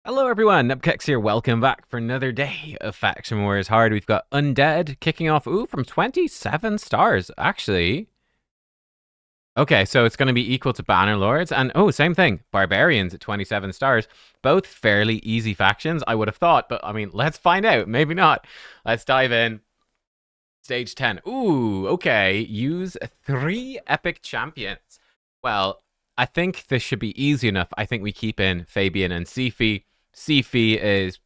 Hello everyone, nubkeks here, welcome back for another day of Faction Wars Hard. We've got Undead kicking off, from 27 stars, actually. Okay, so it's going to be equal to Bannerlords, and same thing, Barbarians at 27 stars. Both fairly easy factions, I would have thought, but I mean, let's find out, maybe not. Let's dive in. Stage 10. Ooh, okay, use 3 epic champions. Well, I think this should be easy enough. I think we keep in Fabian and Sifi. Sifi is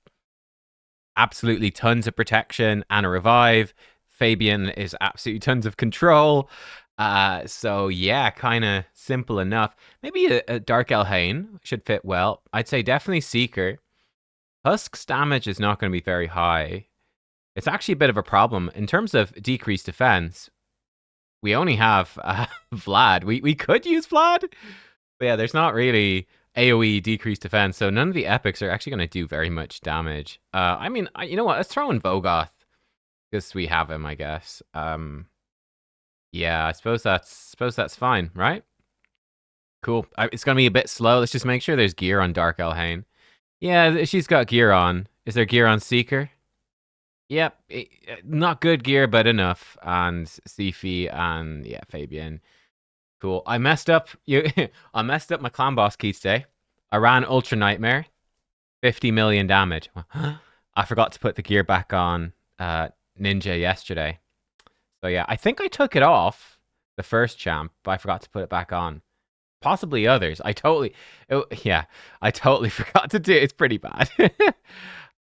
absolutely tons of protection and a revive. Fabian is absolutely tons of control. So yeah, kind of simple enough. Maybe a Dark Elhain should fit well. I'd say definitely Seeker. Husk's damage is not going to be very high. It's actually a bit of a problem in terms of decreased defense. We only have Vlad. We could use Vlad, but yeah, there's not really AoE decreased defense, so none of the epics are actually going to do very much damage. I mean, you know what? Let's throw in Vogoth because we have him, I guess. Yeah, I suppose that's fine, right? Cool. It's going to be a bit slow. Let's just make sure there's gear on Dark Elhain. Yeah, she's got gear on. Is there gear on Seeker? Yep, not good gear, but enough. And Sifi and yeah, Fabian. Cool. I messed up. I messed up my clan boss key today. I ran Ultra Nightmare, 50 million damage. I forgot to put the gear back on Ninja yesterday. So yeah, I think I took it off the first champ, but I forgot to put it back on. Possibly others. I totally forgot to do it. It's pretty bad.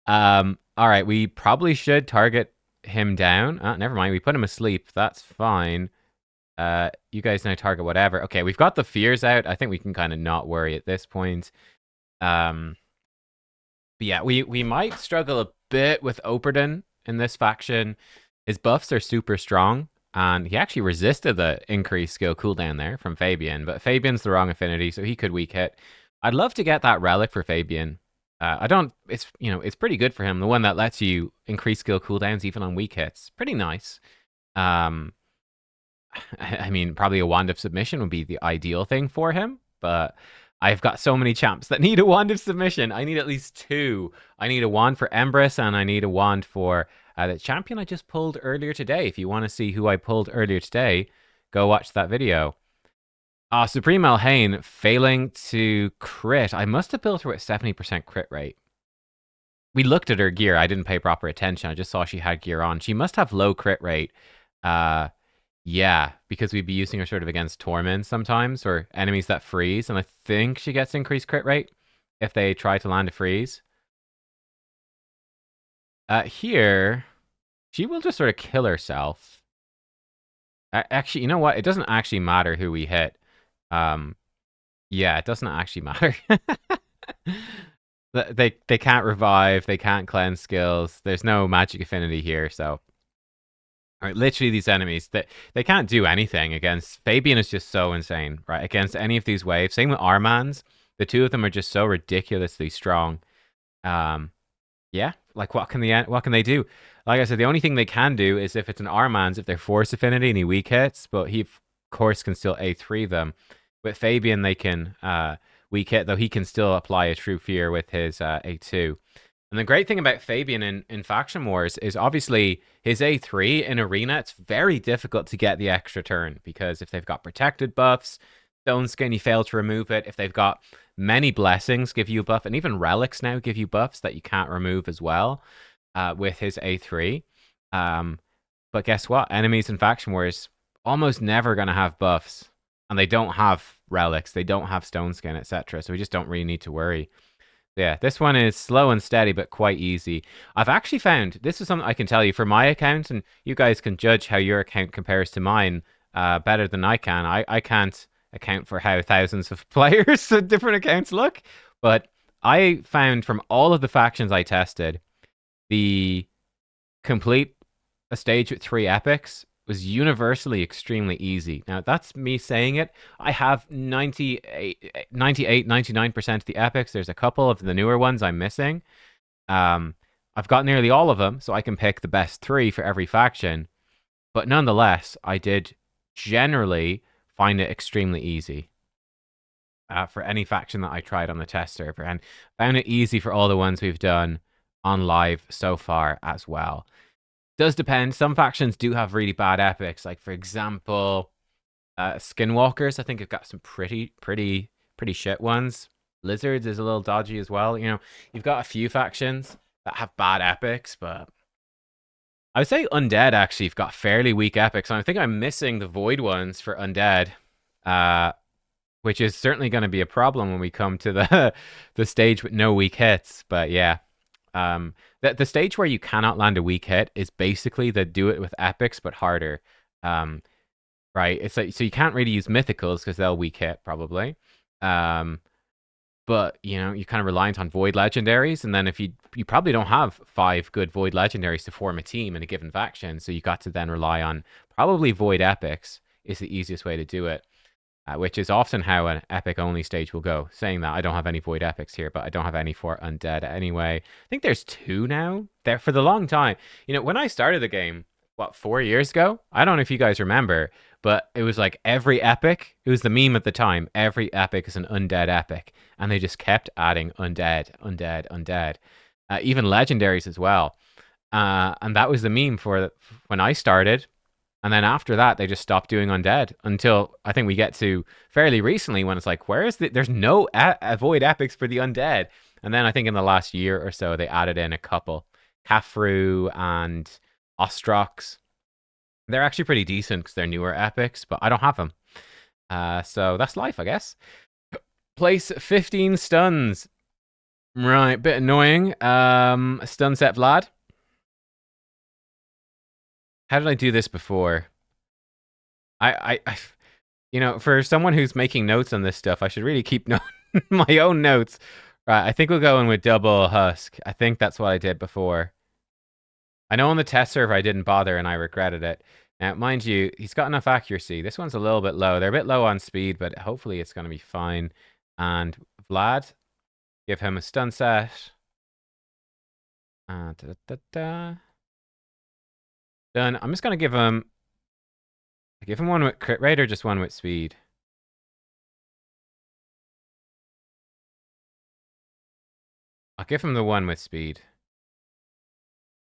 All right, we probably should target him down. Never mind. We put him asleep. That's fine. You guys now target whatever. Okay, we've got the fears out. I think we can kind of not worry at this point. But yeah, we might struggle a bit with Operden in this faction. His buffs are super strong, and he actually resisted the increased skill cooldown there from Fabian, but Fabian's the wrong affinity, so he could weak hit. I'd love to get that relic for Fabian. I don't. It's pretty good for him. The one that lets you increase skill cooldowns even on weak hits. Pretty nice. I mean, probably a Wand of Submission would be the ideal thing for him, but I've got so many champs that need a Wand of Submission. I need at least 2. I need a wand for Empress, and I need a wand for the champion I just pulled earlier today. If you want to see who I pulled earlier today, go watch that video. Supreme Elhain failing to crit. I must have built her at 70% crit rate. We looked at her gear. I didn't pay proper attention. I just saw she had gear on. She must have low crit rate. Yeah, because we'd be using her sort of against Torments sometimes, or enemies that freeze, and I think she gets increased crit rate if they try to land a freeze. Here, she will just sort of kill herself. Actually, you know what? It doesn't actually matter who we hit. Yeah, it doesn't actually matter. They can't revive, they can't cleanse skills. There's no magic affinity here, so right, literally these enemies that they can't do anything against. Fabian is just so insane, right? Against any of these waves. Same with Armans. The two of them are just so ridiculously strong. Yeah, like what can they do? Like I said, the only thing they can do is if it's an Armans, if they're force affinity and he weak hits, but he of course can still A3 them. With Fabian, they can weak hit, though he can still apply a true fear with his A2. And the great thing about Fabian in Faction Wars is obviously his A3 in Arena, it's very difficult to get the extra turn because if they've got protected buffs, Stone Skin, you fail to remove it. If they've got many blessings, give you a buff, and even relics now give you buffs that you can't remove as well with his A3. But guess what? Enemies in Faction Wars almost never going to have buffs, and they don't have relics, they don't have Stone Skin, etc. So we just don't really need to worry. Yeah, this one is slow and steady, but quite easy. I've actually found, this is something I can tell you for my account, and you guys can judge how your account compares to mine better than I can. I can't account for how thousands of players of different accounts look, but I found from all of the factions I tested, the complete a stage with 3 epics was universally extremely easy. Now, that's me saying it. I have 98, 99% of the epics. There's a couple of the newer ones I'm missing. I've got nearly all of them, so I can pick the best 3 for every faction. But nonetheless, I did generally find it extremely easy. for any faction that I tried on the test server, and found it easy for all the ones we've done on live so far as well. Does depend. Some factions do have really bad epics, like for example, Skinwalkers. I think have got some pretty shit ones. Lizards is a little dodgy as well. You know, you've got a few factions that have bad epics, but I would say Undead actually have got fairly weak epics. And I think I'm missing the Void ones for Undead, which is certainly going to be a problem when we come to the the stage with no weak hits. But yeah, the stage where you cannot land a weak hit is basically the do it with epics but harder. Right? It's like, so you can't really use mythicals because they'll weak hit probably. But you know, you're kind of reliant on void legendaries, and then if you probably don't have 5 good void legendaries to form a team in a given faction, so you got to then rely on probably void epics is the easiest way to do it, which is often how an epic only stage will go. Saying that, I don't have any void epics here, but I don't have any for Undead anyway. I think there's 2 now. There for the long time. You know, when I started the game, what, 4 years ago? I don't know if you guys remember, but it was like every epic, it was the meme at the time, every epic is an undead epic. And they just kept adding undead. Even legendaries as well. And that was the meme for when I started. And then after that, they just stopped doing undead until I think we get to fairly recently when it's like, there's no void epics for the undead. And then I think in the last year or so, they added in a couple. Kafru and Ostrox. They're actually pretty decent because they're newer epics, but I don't have them. So that's life, I guess. Place 15 stuns. Right, bit annoying. Stun set Vlad. How did I do this before? I you know, for someone who's making notes on this stuff, I should really keep my own notes. Right, I think we'll go in with double husk. I think that's what I did before. I know on the test server I didn't bother and I regretted it. Now, mind you, he's got enough accuracy. This one's a little bit low. They're a bit low on speed, but hopefully it's going to be fine. And Vlad, give him a stun set. Done. I'm just going to give him one with crit rate or just one with speed. I'll give him the one with speed.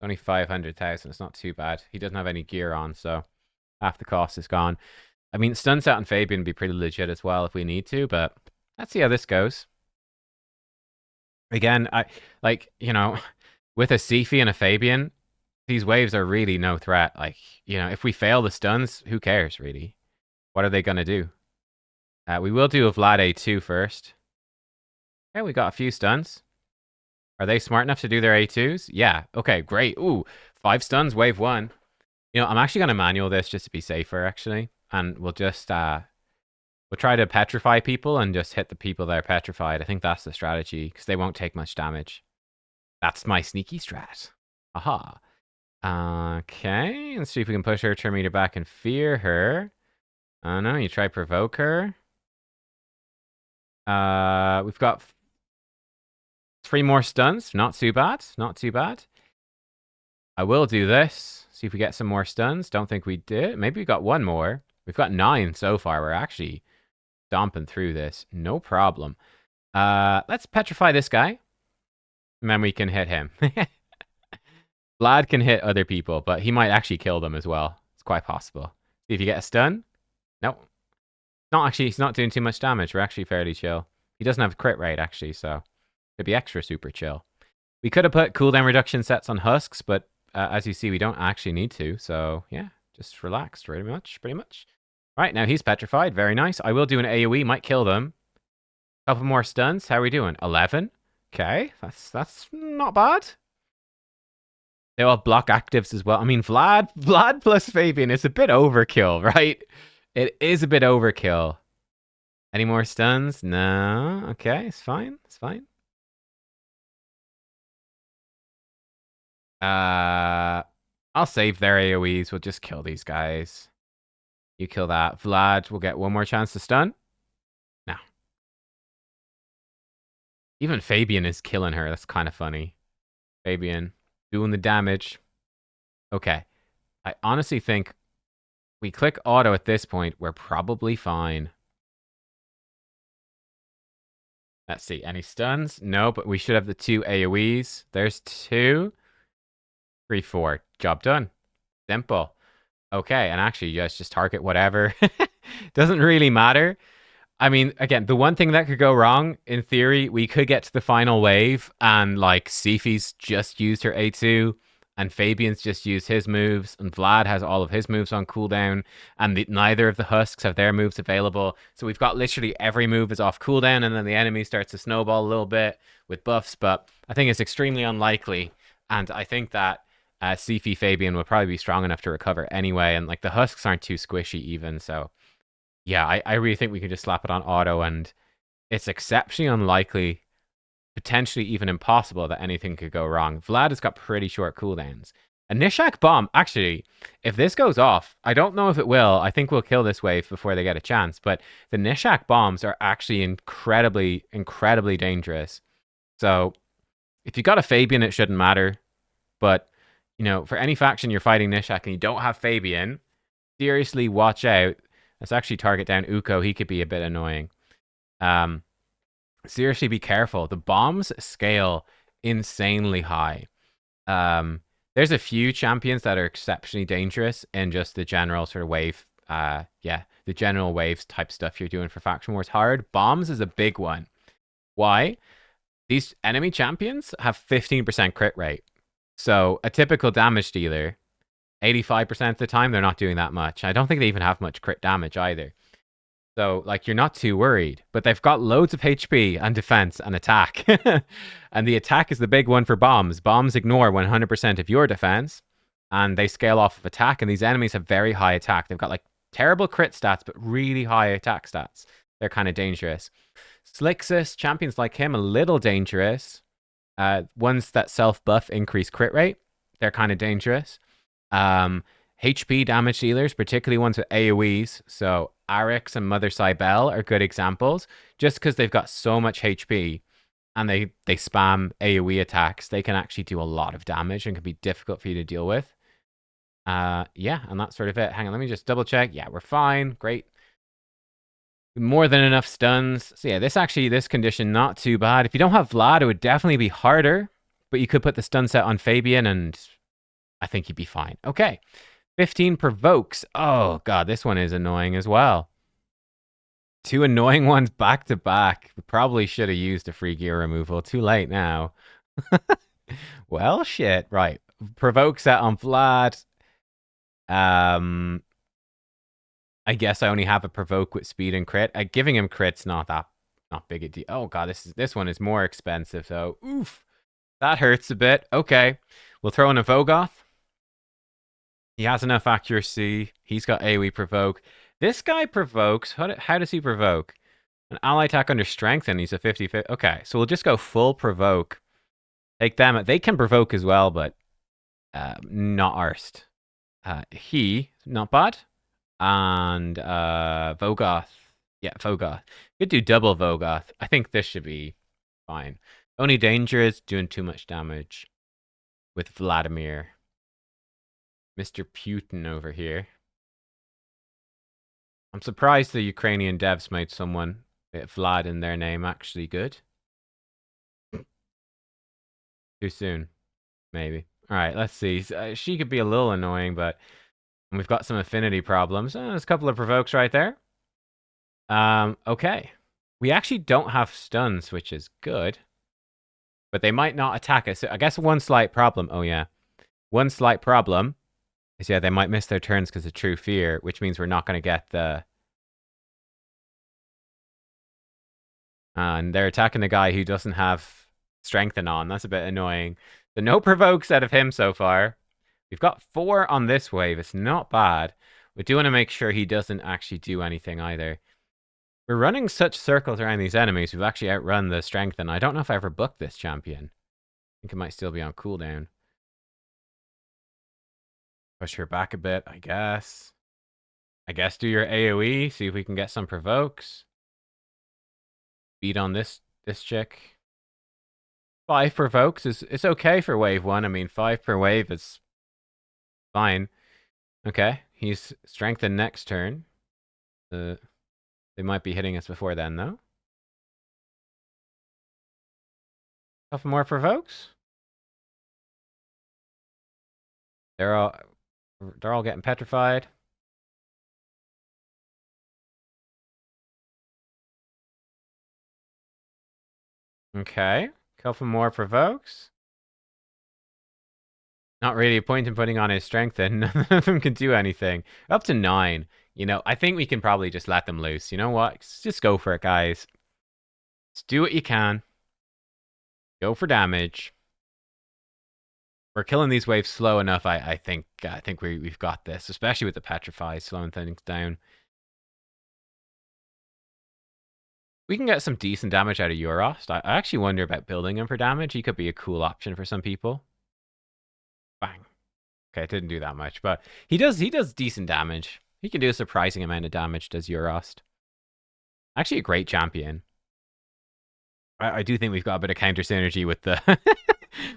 Only 500,000. It's not too bad. He doesn't have any gear on, so half the cost is gone. I mean, stun set on Fabian would be pretty legit as well if we need to, but let's see how this goes. Again, you know, with a Sifi and a Fabian, these waves are really no threat. Like, you know, if we fail the stuns, who cares, really? What are they going to do? We will do a Vlad A2 first. Okay, we got a few stuns. Are they smart enough to do their A2s? Yeah. Okay, great. Ooh, 5 stuns, wave 1. You know, I'm actually going to manual this just to be safer, actually. And we'll just, we'll try to petrify people and just hit the people that are petrified. I think that's the strategy, because they won't take much damage. That's my sneaky strat. Aha. Okay, let's see if we can push her, turn meter back, and fear her. Oh no, you try provoke her. We've got 3 more stuns. Not too bad. Not too bad. I will do this. See if we get some more stuns. Don't think we did. Maybe we got 1 more. We've got 9 so far. We're actually stomping through this. No problem. Let's petrify this guy. And then we can hit him. Vlad can hit other people, but he might actually kill them as well. It's quite possible. See if you get a stun. Nope. Not actually, he's not doing too much damage. We're actually fairly chill. He doesn't have crit rate, actually, so it'd be extra super chill. We could have put cooldown reduction sets on husks, but as you see, we don't actually need to. So yeah, just relax, pretty much. Right, now he's petrified. Very nice. I will do an AoE, might kill them. Couple more stuns. How are we doing? 11. Okay, that's not bad. They all have block actives as well. I mean, Vlad plus Fabian is a bit overkill, right? It is a bit overkill. Any more stuns? No. Okay, it's fine. It's fine. I'll save their AoEs. We'll just kill these guys. You kill that. Vlad will get 1 more chance to stun. No. Even Fabian is killing her. That's kind of funny. Fabian doing the damage. Okay. I honestly think we click auto at this point, we're probably fine. Let's see. Any stuns? No, but we should have the 2 AoEs. There's 2. 3, 4. Job done. Simple. Okay, and actually, you guys just target whatever. Doesn't really matter. I mean, again, the one thing that could go wrong, in theory, we could get to the final wave and like Sifi's just used her A2 and Fabian's just used his moves and Vlad has all of his moves on cooldown and neither of the Husks have their moves available. So we've got literally every move is off cooldown and then the enemy starts to snowball a little bit with buffs, but I think it's extremely unlikely. And I think that Sifi Fabian would probably be strong enough to recover anyway. And like the Husks aren't too squishy even, so yeah, I really think we could just slap it on auto, and it's exceptionally unlikely, potentially even impossible, that anything could go wrong. Vlad has got pretty short cooldowns. A Nishak bomb, actually, if this goes off, I don't know if it will. I think we'll kill this wave before they get a chance, but the Nishak bombs are actually incredibly, incredibly dangerous. So if you got a Fabian, it shouldn't matter. But, you know, for any faction you're fighting Nishak and you don't have Fabian, seriously watch out. Let's actually target down Uko. He could be a bit annoying. Seriously, be careful. The bombs scale insanely high. There's a few champions that are exceptionally dangerous in just the general sort of wave. The general waves type stuff you're doing for Faction Wars Hard. Bombs is a big one. Why? These enemy champions have 15% crit rate. So a typical damage dealer, 85% of the time, they're not doing that much. I don't think they even have much crit damage either. So, like, you're not too worried. But they've got loads of HP and defense and attack. And the attack is the big one for bombs. Bombs ignore 100% of your defense, and they scale off of attack. And these enemies have very high attack. They've got, like, terrible crit stats, but really high attack stats. They're kind of dangerous. Slixus, champions like him, a little dangerous. Ones that self-buff increase crit rate, they're kind of dangerous. HP damage dealers, particularly ones with AoEs, so Arix and Mother Cybele are good examples. Just because they've got so much HP and they spam AoE attacks, they can actually do a lot of damage and can be difficult for you to deal with. Yeah, and that's sort of it. Hang on, let me just double check. Yeah, we're fine. Great. More than enough stuns. So yeah, this condition, not too bad. If you don't have Vlad, it would definitely be harder, but you could put the stun set on Fabian and I think you'd be fine. Okay. 15 provokes. Oh, God, this one is annoying as well. 2 annoying ones back to back. We probably should have used a free gear removal. Too late now. Well, shit. Right. Provoke set on Vlad. I guess I only have a provoke with speed and crit. Giving him crit's not big a deal. Oh, God, this one is more expensive, though. Oof. That hurts a bit. Okay. We'll throw in a Vogoth. He has enough accuracy. He's got AoE provoke. This guy provokes. How does he provoke? An ally attack under strength, and he's a 50-50. Okay, so we'll just go full provoke. Take them. They can provoke as well, but not Arst. He, not bad. And Vogoth. Yeah, Vogoth. Could do double Vogoth. I think this should be fine. Only danger is doing too much damage with Vladimir. Mr. Putin over here. I'm surprised the Ukrainian devs made someone with Vlad in their name actually good. Too soon. Maybe. Alright, let's see. She could be a little annoying, but we've got some affinity problems. There's a couple of provokes right there. Okay. We actually don't have stuns, which is good. But they might not attack us. So I guess one slight problem. Oh, yeah. One slight problem is, yeah, they might miss their turns because of True Fear, which means we're not going to get the... and they're attacking the guy who doesn't have Strengthen on. That's a bit annoying. So no provokes out of him so far. We've got 4 on this wave. It's not bad. We do want to make sure he doesn't actually do anything either. We're running such circles around these enemies. We've actually outrun the Strengthen. I don't know if I ever booked this champion. I think it might still be on cooldown. Push her back a bit, I guess. I guess do your AoE, see if we can get some provokes. Beat on this chick. 5 provokes it's okay for wave 1. I mean, 5 per wave is fine. Okay, he's strengthened next turn. They might be hitting us before then, though. Couple more provokes. They're all getting petrified. Okay. Couple more provokes. Not really a point in putting on his strength then. None of them can do anything. Up to 9. You know, I think we can probably just let them loose. You know what? Just go for it, guys. Just do what you can. Go for damage. We're killing these waves slow enough. I think we've got this, especially with the petrify slowing things down. We can get some decent damage out of Eurost. I actually wonder about building him for damage. He could be a cool option for some people. Bang. Okay, it didn't do that much, but he does decent damage. He can do a surprising amount of damage, does Eurost. Actually a great champion. I do think we've got a bit of counter synergy with the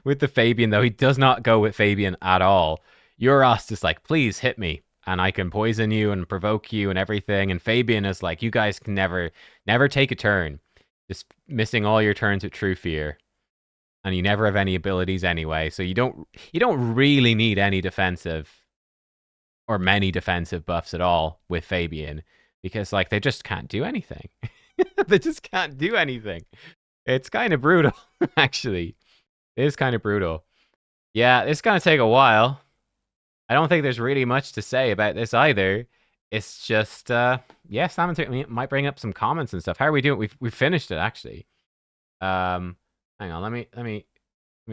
with the Fabian, though. He does not go with Fabian at all. Euros is like, please hit me, and I can poison you and provoke you and everything. And Fabian is like, you guys can never take a turn. Just missing all your turns with True Fear. And you never have any abilities anyway, so you don't really need any defensive or many defensive buffs at all with Fabian. Because like they just can't do anything. They just can't do anything. It's kind of brutal, actually. It is kind of brutal. Yeah, it's going to take a while. I don't think there's really much to say about this either. It's just, yeah, Simon might bring up some comments and stuff. How are we doing? We've finished it, actually. Hang on, let me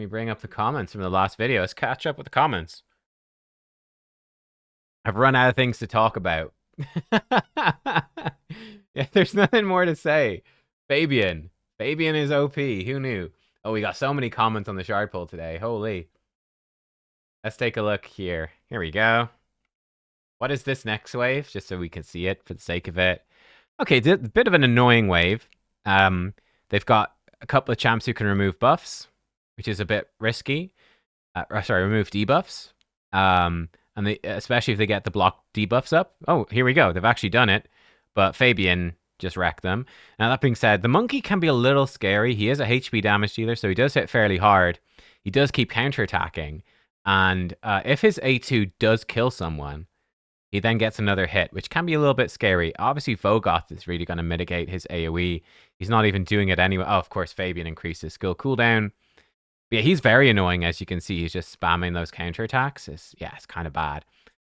bring up the comments from the last video. Let's catch up with the comments. I've run out of things to talk about. Yeah, there's nothing more to say. Fabian is OP. Who knew? Oh, we got so many comments on the shard poll today. Holy. Let's take a look here. Here we go. What is this next wave? Just so we can see it for the sake of it. Okay, a bit of an annoying wave. They've got a couple of champs who can remove buffs, which is a bit risky. Remove debuffs. And especially if they get the block debuffs up. Oh, here we go. They've actually done it. But Fabian just wrecked them. Now, that being said, the monkey can be a little scary. He is a HP damage dealer, so he does hit fairly hard. He does keep counterattacking. And if his A2 does kill someone, he then gets another hit, which can be a little bit scary. Obviously, Vogoth is really going to mitigate his AoE. He's not even doing it anyway. Oh, of course, Fabian increased his skill cooldown. But yeah, he's very annoying, as you can see. He's just spamming those counterattacks. It's kind of bad.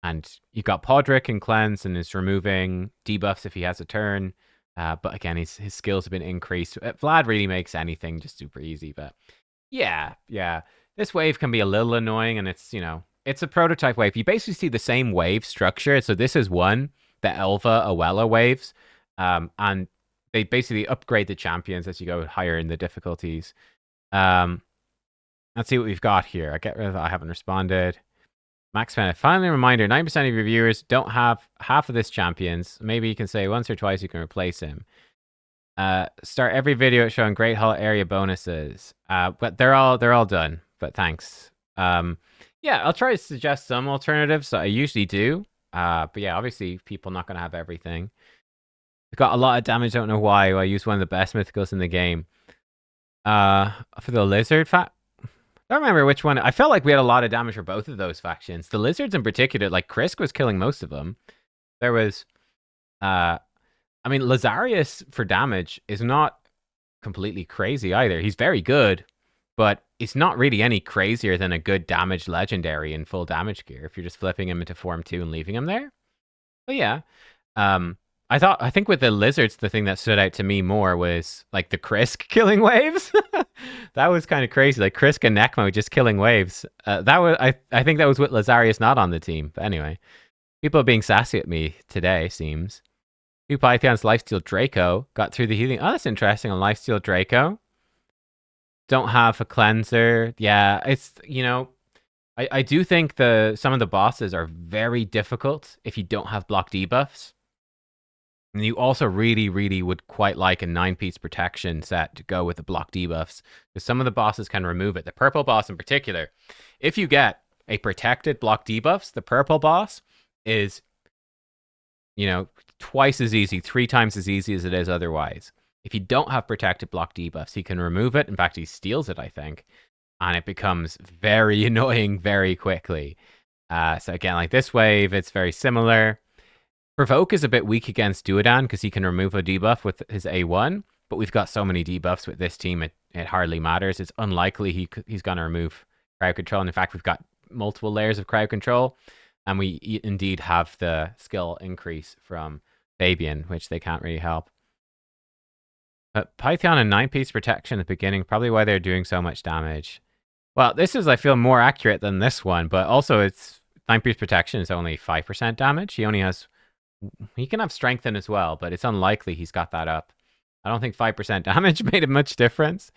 And you've got Podrick and Cleanse and is removing debuffs if he has a turn. But again, his skills have been increased. Vlad really makes anything just super easy. But yeah. This wave can be a little annoying, and it's, it's a prototype wave. You basically see the same wave structure. So this is one, the Elva Awella waves. And they basically upgrade the champions as you go higher in the difficulties. Let's see what we've got here. I haven't responded. Max Bennett, finally a reminder, 9% of your viewers don't have half of this champions. Maybe you can say once or twice you can replace him. Start every video showing Great Hall area bonuses. But they're all done. But thanks. Yeah, I'll try to suggest some alternatives. I usually do. But yeah, obviously people not gonna have everything. We've got a lot of damage, don't know why. I use one of the best mythicals in the game. For the lizard I don't remember which one. I felt like we had a lot of damage for both of those factions. The lizards in particular, like Krisk was killing most of them. There was, Lazarius for damage is not completely crazy either. He's very good, but it's not really any crazier than a good damage legendary in full damage gear if you're just flipping him into form 2 and leaving him there. But yeah, I think with the lizards, the thing that stood out to me more was like the Krisk killing waves. That was kind of crazy. Like Krisk and Necmo just killing waves. I think that was with Lazarius not on the team. But anyway, people are being sassy at me today, seems. 2 Pythons Lifesteal Draco got through the healing. Oh, that's interesting on Lifesteal Draco. Don't have a cleanser. Yeah, it's, I do think some of the bosses are very difficult if you don't have block debuffs. And you also really, really would quite like a 9-piece protection set to go with the block debuffs. Because some of the bosses can remove it. The purple boss in particular. If you get a protected block debuffs, the purple boss is, twice as easy, 3 times as easy as it is otherwise. If you don't have protected block debuffs, he can remove it. In fact, he steals it, I think. And it becomes very annoying very quickly. So again, like this wave, it's very similar. Provoke is a bit weak against Duodan because he can remove a debuff with his A1. But we've got so many debuffs with this team, it hardly matters. It's unlikely he's going to remove crowd control. And in fact, we've got multiple layers of crowd control. And we indeed have the skill increase from Fabian, which they can't really help. But Python and 9-piece protection at the beginning, probably why they're doing so much damage. Well, this is, I feel, more accurate than this one, but also it's 9-piece protection is only 5% damage. He can have strengthen as well, but it's unlikely he's got that up. I don't think 5% damage made a much difference.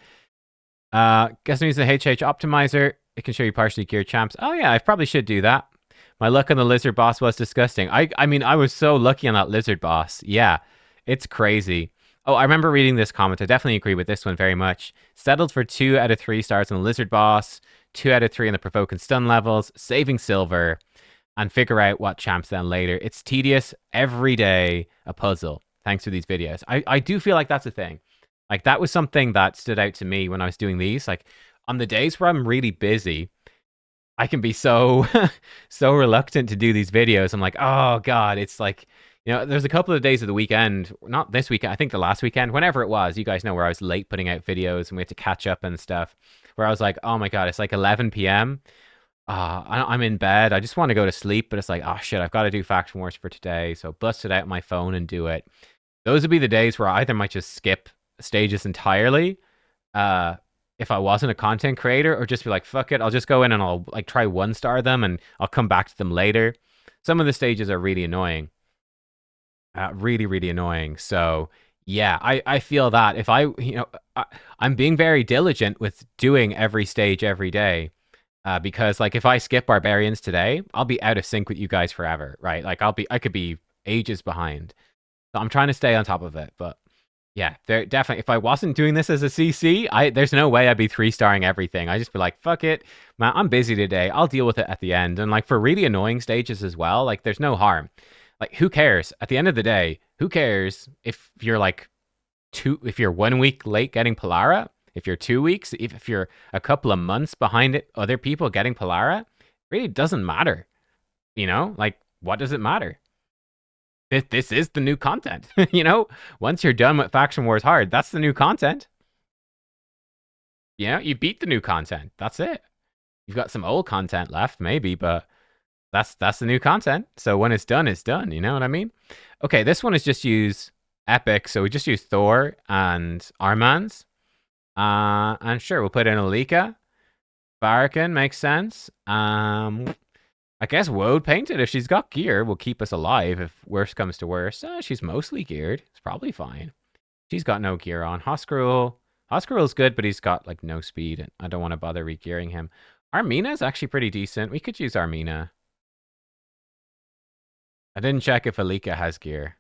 Guess I'm using the HH optimizer. It can show you partially geared champs. Oh yeah, I probably should do that. My luck on the lizard boss was disgusting. I mean, I was so lucky on that lizard boss. Yeah, it's crazy. Oh, I remember reading this comment. I definitely agree with this one very much. Settled for 2 out of 3 stars on the lizard boss, 2 out of 3 on the provoke and stun levels, saving silver, and figure out what champs then later. It's tedious every day, a puzzle. Thanks for these videos. I do feel like that's a thing. Like that was something that stood out to me when I was doing these. Like on the days where I'm really busy, I can be so so reluctant to do these videos. I'm like, oh God, it's like, there's a couple of days of the weekend, not this weekend, I think the last weekend, whenever it was, you guys know, where I was late putting out videos and we had to catch up and stuff, where I was like, oh my God, it's like 11 p.m. I'm in bed. I just want to go to sleep, but it's like, oh shit, I've got to do Faction Wars for today. So bust it out my phone and do it. Those would be the days where I either might just skip stages entirely, if I wasn't a content creator, or just be like, fuck it, I'll just go in and I'll like try 1-star them and I'll come back to them later. Some of the stages are really annoying. Really, really annoying. So yeah, I feel that if I'm being very diligent with doing every stage every day. Because like if I skip Barbarians today, I'll be out of sync with you guys forever, right? Like I could be ages behind. So I'm trying to stay on top of it, but yeah, there definitely. If I wasn't doing this as a CC, there's no way I'd be 3-starring everything. I just be like, fuck it, man, I'm busy today. I'll deal with it at the end. And like for really annoying stages as well, like there's no harm. Like who cares? At the end of the day, who cares if you're like if you're 1 week late getting Polara? If you're 2 weeks, if you're a couple of months behind other people getting Polara, it really doesn't matter. Like what does it matter? This is the new content. Once you're done with Faction Wars Hard, that's the new content. You beat the new content. That's it. You've got some old content left, maybe, but that's the new content. So when it's done, it's done. You know what I mean? Okay, this one is just use Epic. So we just use Thor and Armans. And sure, we'll put in Alika. Barakan makes sense. I guess Woad painted. If she's got gear, will keep us alive if worse comes to worse. She's mostly geared. It's probably fine. She's got no gear on. Hoskrul's good, but he's got like no speed, and I don't want to bother re-gearing him. Armina's actually pretty decent. We could use Armina. I didn't check if Alika has gear.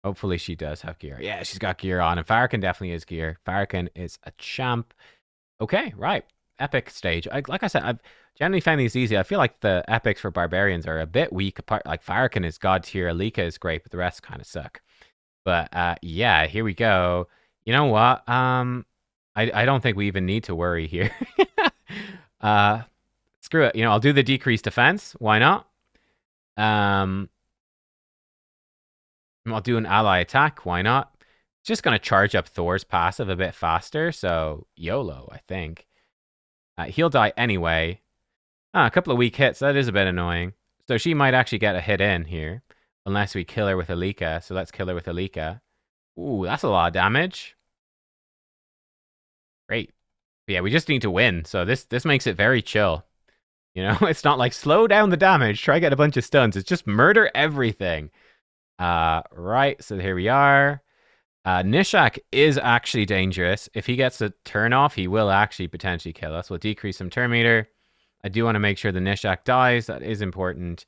Hopefully she does have gear. Yeah, she's got gear on, and Farrakhan definitely has gear. Farrakhan is a champ. Okay, right. Epic stage. Like I said, I've generally found these easy. I feel like the epics for Barbarians are a bit weak. Apart, like Farrakhan is god tier, Alika is great, but the rest kind of suck. But yeah, here we go. You know what? I don't think we even need to worry here. Screw it. I'll do the decreased defense. Why not? I'll do an ally attack. Why not? Just gonna charge up Thor's passive a bit faster. So YOLO, I think. He'll die anyway. A couple of weak hits. That is a bit annoying. So she might actually get a hit in here. Unless we kill her with Alika. So let's kill her with Alika. Ooh, that's a lot of damage. Great. But yeah, we just need to win. So this makes it very chill. It's not like slow down the damage. Try get a bunch of stuns. It's just murder everything. Right. So here we are. Nishak is actually dangerous. If he gets a turn off, he will actually potentially kill us. We'll decrease some turn meter. I do want to make sure the Nishak dies. That is important.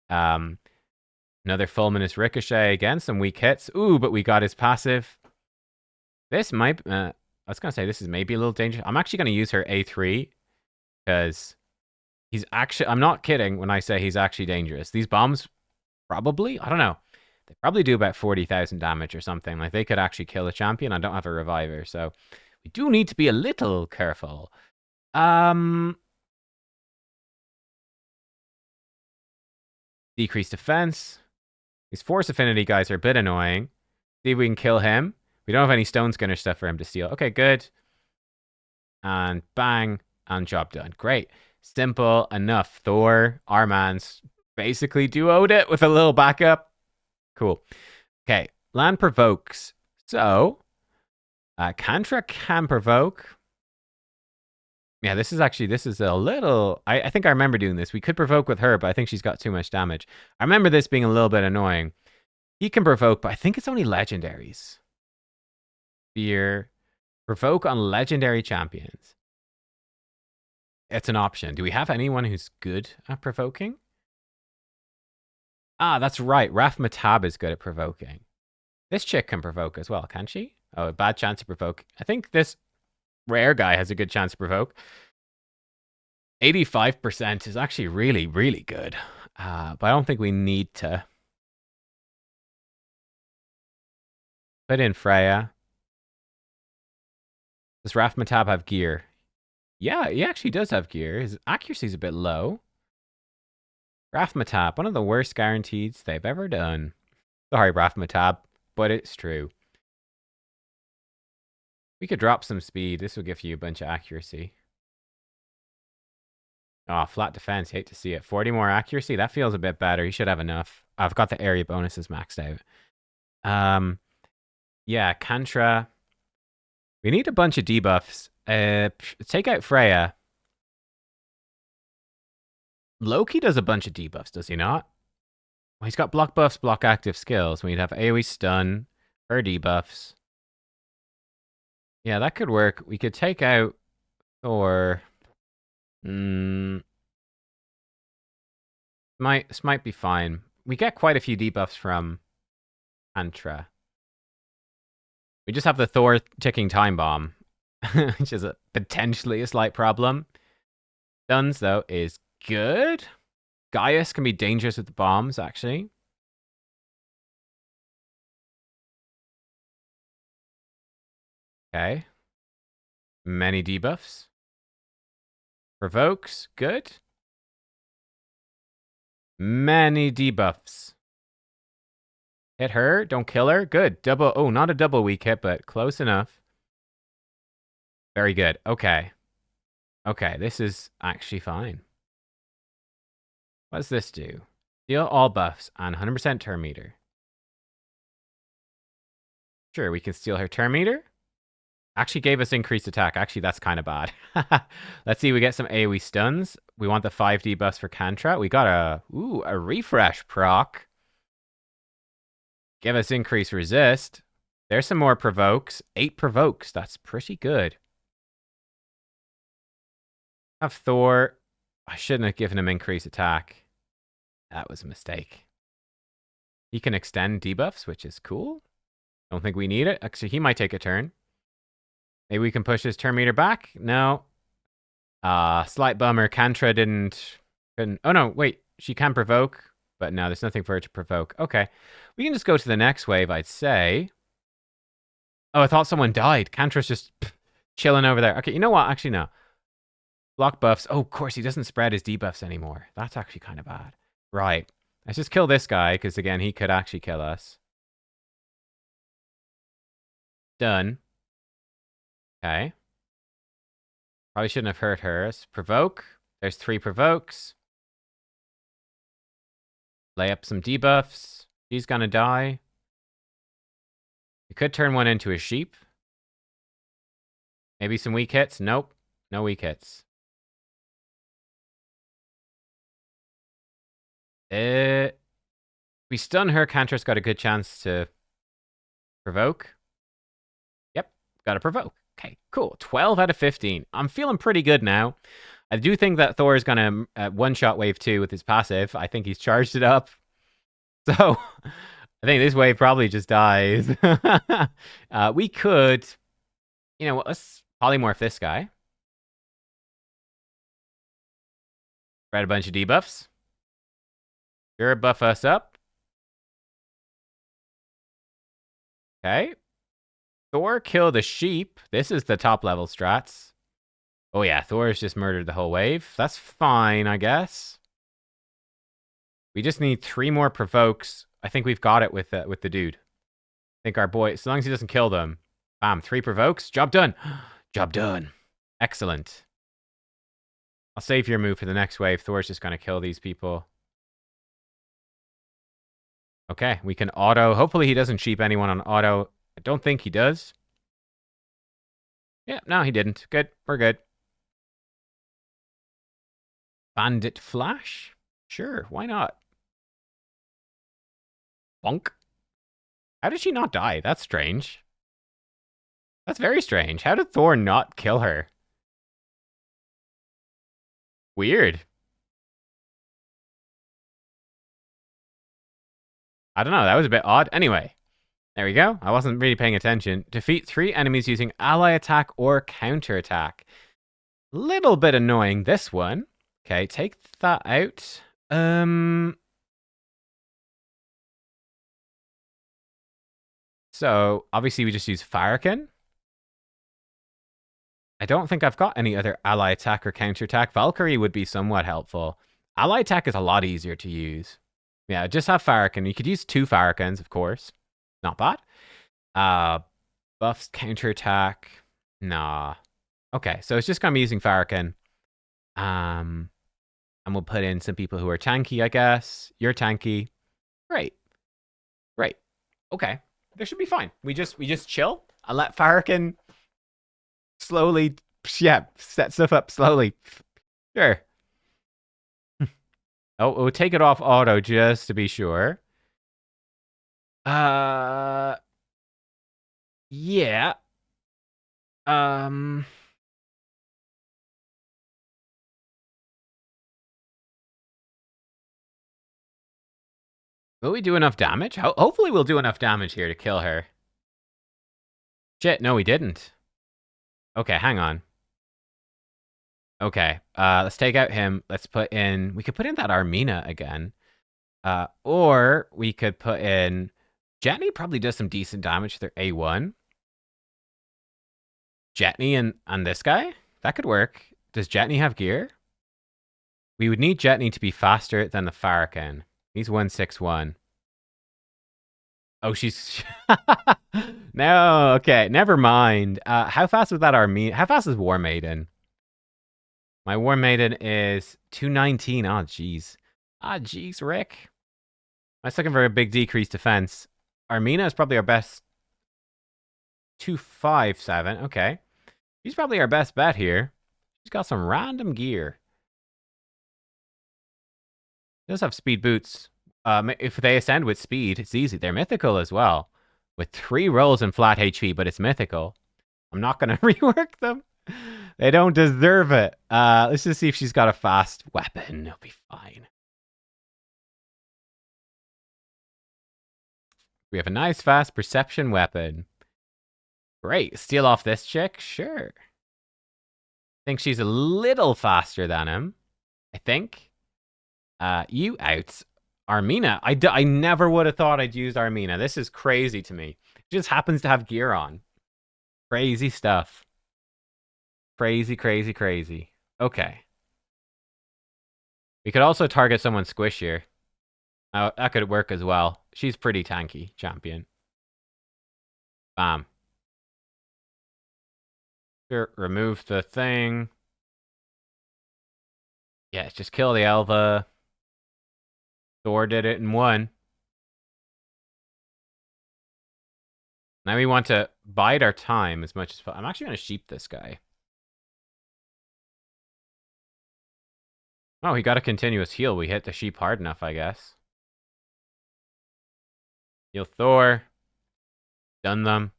Another Fulminous Ricochet. Again, some weak hits. Ooh, but we got his passive. This might... I was going to say this is maybe a little dangerous. I'm actually going to use her A3. Because he's actually... I'm not kidding when I say he's actually dangerous. These bombs, probably? I don't know. They probably do about 40,000 damage or something. Like, they could actually kill a champion. I don't have a reviver, so we do need to be a little careful. Decreased defense. These force affinity guys are a bit annoying. See if we can kill him. We don't have any stone skinner stuff for him to steal. Okay, good. And bang, and job done. Great. Simple enough. Thor, our man's basically duoed it with a little backup. Cool. Okay, land provokes. So, Kantra can provoke. Yeah, this is a little... I think I remember doing this. We could provoke with her, but I think she's got too much damage. I remember this being a little bit annoying. He can provoke, but I think it's only legendaries. Fear. Provoke on legendary champions. It's an option. Do we have anyone who's good at provoking? Ah, that's right. Raf Matab is good at provoking. This chick can provoke as well, can she? Oh, a bad chance to provoke. I think this rare guy has a good chance to provoke. 85% is actually really, really good. But I don't think we need to. Put in Freya. Does Raf Matab have gear? Yeah, he actually does have gear. His accuracy's a bit low. Raf Matab, one of the worst guarantees they've ever done. Sorry, Raf Matab, but it's true. We could drop some speed. This will give you a bunch of accuracy. Oh, flat defense. Hate to see it. 40 more accuracy. That feels a bit better. You should have enough. I've got the area bonuses maxed out. Yeah, Kantra. We need a bunch of debuffs. Take out Freya. Loki does a bunch of debuffs, does he not? Well, he's got block buffs, block active skills. We'd have AoE stun, her debuffs. Yeah, that could work. We could take out Thor. This might be fine. We get quite a few debuffs from Antra. We just have the Thor ticking time bomb, which is potentially a slight problem. Stuns, though, is good. Gaius can be dangerous with the bombs, actually. Okay. Many debuffs. Provokes, good. Many debuffs. Hit her, don't kill her, good. Double, oh, not a double weak hit, but close enough. Very good, okay. Okay, this is actually fine. What does this do? Deal all buffs on 100% turn meter. Sure, we can steal her turn meter. Actually gave us increased attack. Actually, that's kind of bad. Let's see, we get some AoE stuns. We want the 5 debuffs for Kantra. We got a refresh proc. Give us increased resist. There's some more provokes. 8 provokes. That's pretty good. Have Thor. I shouldn't have given him increased attack. That was a mistake. He can extend debuffs, which is cool. Don't think we need it. Actually, he might take a turn. Maybe we can push his turn meter back. No. Slight bummer. Kantra couldn't. Oh no, wait. She can provoke, but no, there's nothing for her to provoke. Okay. We can just go to the next wave, I'd say. Oh, I thought someone died. Kantra's just chilling over there. Okay, you know what? Actually, no. Block buffs. Oh, of course, he doesn't spread his debuffs anymore. That's actually kind of bad. Right. Let's just kill this guy, because again, he could actually kill us. Done. Okay. Probably shouldn't have hurt her. Let's provoke. There's 3 provokes. Lay up some debuffs. She's gonna die. We could turn one into a sheep. Maybe some weak hits. Nope. No weak hits. We stun her. Kantra's got a good chance to provoke. Yep. Got to provoke. Okay, cool. 12 out of 15. I'm feeling pretty good now. I do think that Thor is going to one-shot wave 2 with his passive. I think he's charged it up. So, I think this wave probably just dies. We could... You know what? Let's polymorph this guy. Spread a bunch of debuffs. Sure, buff us up. Okay. Thor kill the sheep. This is the top level strats. Oh yeah, Thor's just murdered the whole wave. That's fine, I guess. We just need 3 more provokes. I think we've got it with the dude. I think our boy, as long as he doesn't kill them. Bam, 3 provokes. Job done. Job done. Excellent. I'll save your move for the next wave. Thor's just going to kill these people. Okay, we can auto. Hopefully he doesn't sheep anyone on auto. I don't think he does. Yeah, no, he didn't. Good. We're good. Bandit Flash? Sure, why not? Bonk. How did she not die? That's strange. That's very strange. How did Thor not kill her? Weird. I don't know. That was a bit odd. Anyway, there we go. I wasn't really paying attention. Defeat 3 enemies using ally attack or counter attack. Little bit annoying, this one. Okay, take that out. So, obviously we just use Farrakhan. I don't think I've got any other ally attack or counter attack. Valkyrie would be somewhat helpful. Ally attack is a lot easier to use. Yeah, just have Farrakhan. You could use 2 Farrakhans, of course. Not bad. Buffs, counter attack. Nah. Okay, so it's just gonna be using Farrakhan. And we'll put in some people who are tanky, I guess. You're tanky. Great. Great. Okay. This should be fine. We just chill. I'll let Farrakhan slowly, yeah, set stuff up slowly. Sure. Oh, we'll take it off auto just to be sure. Yeah. Will we do enough damage? Hopefully we'll do enough damage here to kill her. Shit, no, we didn't. Okay, hang on. Okay, let's take out him. Let's put in... We could put in that Armina again. Or we could put in... Jetney probably does some decent damage to their A1. Jetney and this guy? That could work. Does Jetney have gear? We would need Jetney to be faster than the Farrakhan. He's 161. Oh, she's... No, okay, never mind. How fast was that Armina? How fast is War Maiden? My War Maiden is 219. Oh, jeez. Ah, jeez, Rick. I was looking for a big decreased defense. Armina is probably our best. 257. Okay. She's probably our best bet here. She's got some random gear. She does have speed boots. If they ascend with speed, it's easy. They're mythical as well. With 3 rolls and flat HP, but it's mythical. I'm not going to rework them. They don't deserve it. Let's just see if she's got a fast weapon. It'll be fine. We have a nice fast perception weapon. Great. Steal off this chick? Sure. Think she's a little faster than him. I think. You out. Armina. I never would have thought I'd use Armina. This is crazy to me. She just happens to have gear on. Crazy stuff. Crazy, crazy, crazy. Okay. We could also target someone squishier. Oh, that could work as well. She's pretty tanky, champion. Bam. Sure, remove the thing. Yeah, just kill the Elva. Thor did it in 1. Now we want to bide our time as much as possible. I'm actually going to sheep this guy. Oh, he got a continuous heal. We hit the sheep hard enough, I guess. Heal Thor. Done them.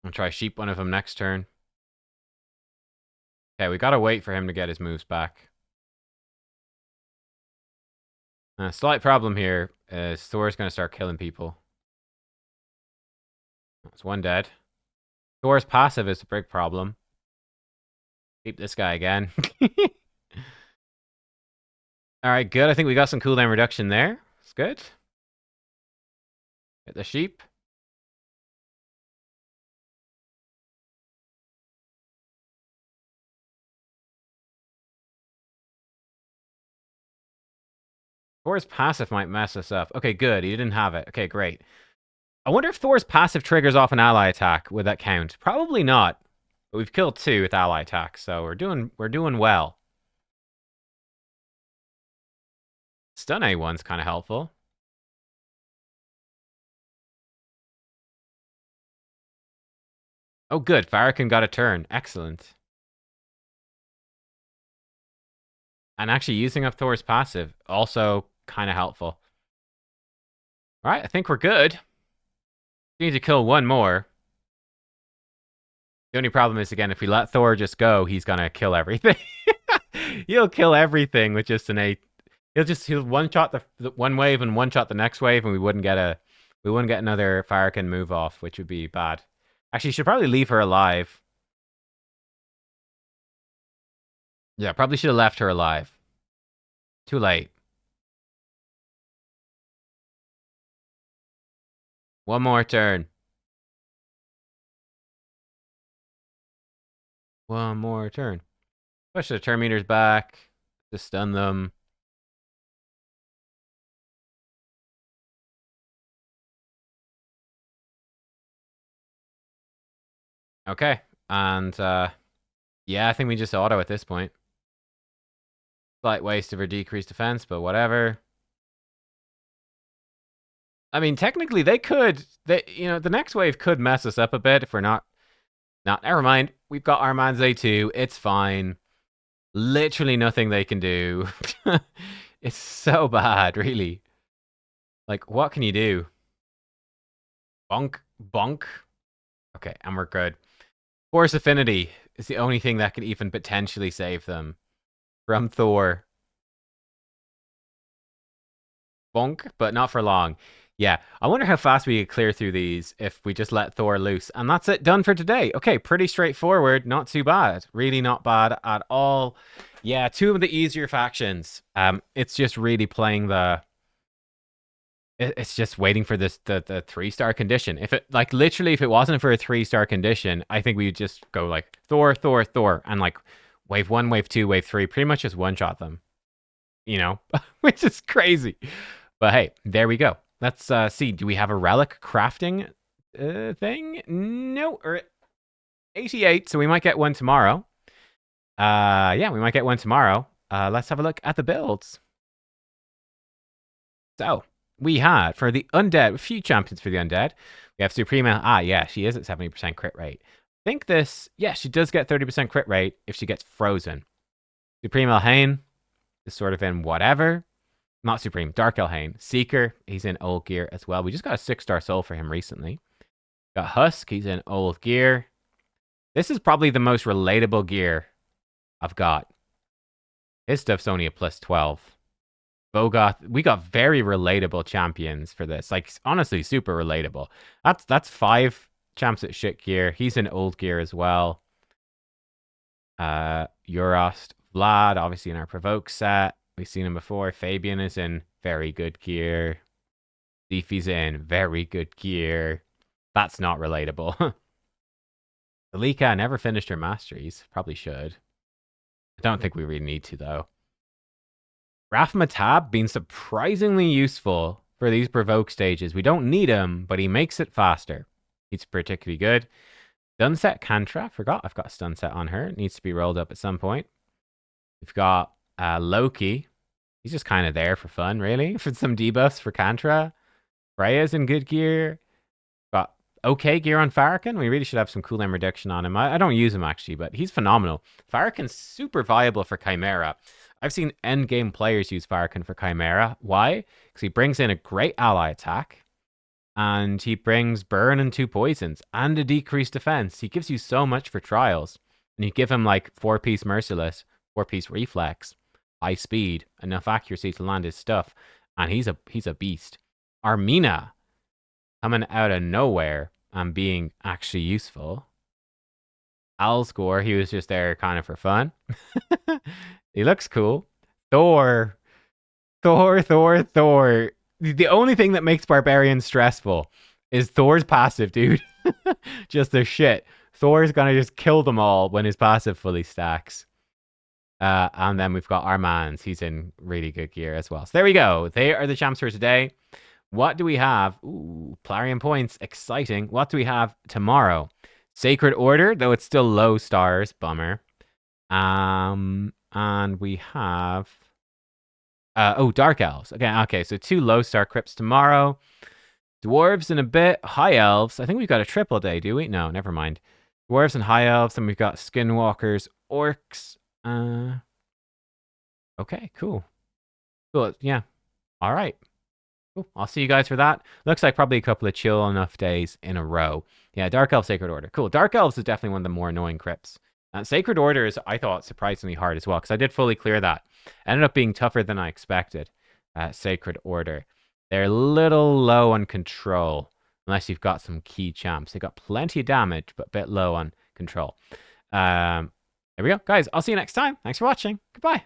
I'll try sheep one of them next turn. Okay, we gotta wait for him to get his moves back. Slight problem here is Thor's gonna start killing people. That's 1 dead. Thor's passive is a big problem. Keep this guy again. Alright, good. I think we got some cooldown reduction there. It's good. Hit the sheep. Thor's passive might mess us up. Okay, good. He didn't have it. Okay, great. I wonder if Thor's passive triggers off an ally attack. Would that count? Probably not. But we've killed 2 with ally attacks, so we're doing well. Stun A1's kind of helpful. Oh, good. Farrakhan got a turn. Excellent. And actually using up Thor's passive, also kind of helpful. All right, I think we're good. We need to kill 1 more. The only problem is, again, if we let Thor just go, he's going to kill everything. He'll kill everything with just an 8. He'll one-shot the one wave and one-shot the next wave, and we wouldn't get another Farrakhan move off, which would be bad. Actually, you should probably leave her alive. Yeah, probably should have left her alive. Too late. 1 more turn. 1 more turn. Push the turn meters back to stun them. Okay, and yeah, I think we just auto at this point. Slight waste of her decreased defense, but whatever. I mean, technically, the next wave could mess us up a bit if we're not. Never mind. We've got Armand's A2. It's fine. Literally nothing they can do. It's so bad, really. Like, what can you do? Bonk, bonk. Okay, and we're good. Force Affinity is the only thing that could even potentially save them from Thor. Bonk, but not for long. Yeah, I wonder how fast we could clear through these if we just let Thor loose. And that's it, done for today. Okay, pretty straightforward, not too bad. Really not bad at all. Yeah, 2 of the easier factions. It's just really playing the... It's just waiting for the 3-star condition. If it, like, literally, if it wasn't for a 3-star condition, I think we would just go, like, Thor, Thor, Thor, and, like, wave 1, wave 2, wave 3, pretty much just one-shot them. You know? Which is crazy. But hey, there we go. Let's see. Do we have a relic crafting thing? No. 88, so we might get one tomorrow. Yeah, we might get one tomorrow. Let's have a look at the builds. So, we had, for the Undead, a few champions for the Undead. We have Suprema. Ah, yeah, she is at 70% crit rate. I think this, yeah, she does get 30% crit rate if she gets frozen. Supreme Elhain is sort of in whatever. Not Supreme, Dark Elhain. Seeker, he's in old gear as well. We just got a 6-star soul for him recently. Got Husk, he's in old gear. This is probably the most relatable gear I've got. His stuff's only a plus 12. Bogoth, we got very relatable champions for this. Like, honestly, super relatable. That's 5 champs at shit gear. He's in old gear as well. Eurost, Vlad, obviously in our Provoke set. We've seen him before. Fabian is in very good gear. Leafy's in very good gear. That's not relatable. Alika never finished her masteries. Probably should. I don't think we really need to, though. Raf Matab being surprisingly useful for these Provoke stages. We don't need him, but he makes it faster. He's particularly good. Stunset Kantra. Forgot I've got a Stunset on her. It needs to be rolled up at some point. We've got Loki. He's just kind of there for fun, really. For some debuffs for Kantra. Freya's in good gear. Got okay gear on Farrakhan. We really should have some cooldown reduction on him. I don't use him, actually, but he's phenomenal. Farrakhan's super viable for Chimera. I've seen endgame players use Farrakhan for Chimera. Why? Because he brings in a great ally attack. And he brings burn and 2 poisons. And a decreased defense. He gives you so much for trials. And you give him, like, 4-piece Merciless, 4-piece Reflex, high speed, enough accuracy to land his stuff, and he's a beast. Armina coming out of nowhere and being actually useful. Alsgore, he was just there kind of for fun. He looks cool. Thor. The only thing that makes Barbarians stressful is Thor's passive, dude. Just the shit. Thor's gonna just kill them all when his passive fully stacks. And then we've got Armand's. He's in really good gear as well. So there we go. They are the champs for today. What do we have? Ooh, Plarium points. Exciting. What do we have tomorrow? Sacred Order, though it's still low stars. Bummer. And we have... Dark Elves. Okay, so 2 low star crypts tomorrow. Dwarves in a bit. High Elves. I think we've got a triple day, do we? No, never mind. Dwarves and High Elves. And we've got Skinwalkers, Orcs. Okay, cool. Cool, yeah. All right. Cool. I'll see you guys for that. Looks like probably a couple of chill enough days in a row. Yeah, Dark Elf, Sacred Order. Cool. Dark Elves is definitely one of the more annoying crypts. Sacred Order is, I thought, surprisingly hard as well, because I did fully clear that. Ended up being tougher than I expected. Sacred Order. They're a little low on control, unless you've got some key champs. They got plenty of damage, but a bit low on control. There we go. Guys, I'll see you next time. Thanks for watching. Goodbye.